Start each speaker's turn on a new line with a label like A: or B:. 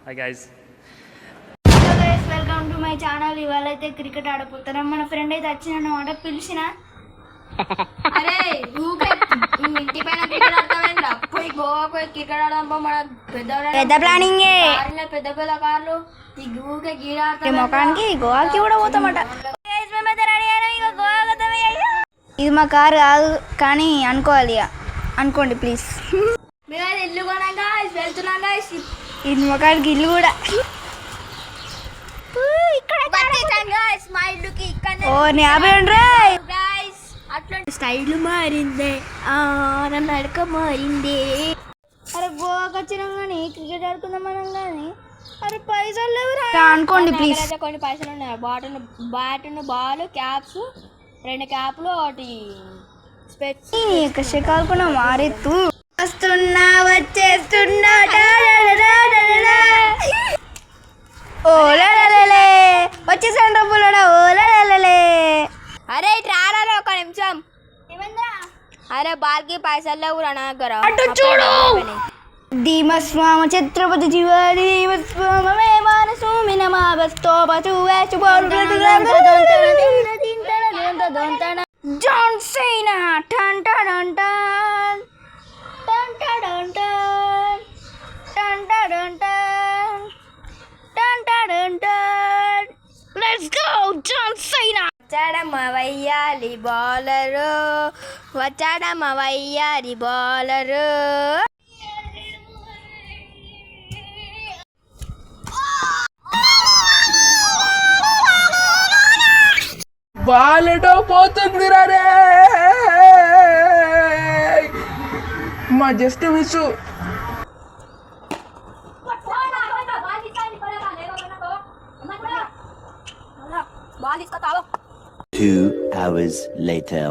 A: Hi guys.
B: Hello guys, welcome to my channel. ఇవాళ అయితే cricket ఆడపోతున్నాం. మన ఫ్రెండ్ అయితే వచ్చిన పిలిచిన
C: అరే ఊకే ఇంటి పైన క్రికెట్ ఆడతామేంద్రా? పోయి గోవా పోయి క్రికెట్ ఆడదాం పో. మన
B: పెద్ద ప్లానింగ్
C: పెద్ద పెద్ద కార్లు ఈ ఊకే గీడ ఆడతాం.
B: మొఖానికి గోవాకి కూడా పోతామట. ఇది మా కారు కాదు కానీ అనుకోవాలి ఇక. అనుకోండి ప్లీజ్.
C: మేము ఇల్లు కొనాక వెళ్తున్నాం guys.
B: ఇది మొఖానికి ఇల్లు కూడా.
C: వచ్చేసాం guys మా ఇల్లుకి. ఇక్కడ
B: ఓ యాభై ఉండరా
C: guys అట్లా స్టైల్ మారిందే, నన్ను అడక మారిందే.
B: అరే గోవాకి వచ్చినాం కానీ క్రికెట్ ఆడుకుందాం మనం కానీ అరే పైసలు లేవురా. అనుకోండి ప్లీజ్.
C: కొన్ని పైసలు ఉన్నాయి. బ్యాట్ బాల్ క్యాప్స్, 2 క్యాప్లు, ఒకటి స్పెట్స్.
B: కష్టకాలకున్నా మారెత్తు వస్తున్నా వచ్చేస్తున్నా ఓలే వచ్చేసాను డబ్బులడా ఓలే.
C: అరే రారా ఒక నిమిషం. అరే బాల్కి పైసలు లేవురా నా దగ్గర.
B: చూడు ధీమస్వామ ఛత్రపతి జీవాది ధీమస్వామే మనసు మినమావస్తో పశు వేసు జాన్ సైనా టన్ టన్ టన్ టన్ టన్ టన్ టన్ టన్ టన్ టన్ టన్ టన్. Let's go John Cena.
C: వచ్చాడమ్మ వయ్యాలి బౌలరు, వచ్చాడమ్మ వయ్యాలి బౌలరు.
D: బాలెటో పోతుంది రే. మా జస్ట్ మిస్.
C: బాల్ తీసుకొస్తావా?
E: 2 hours later.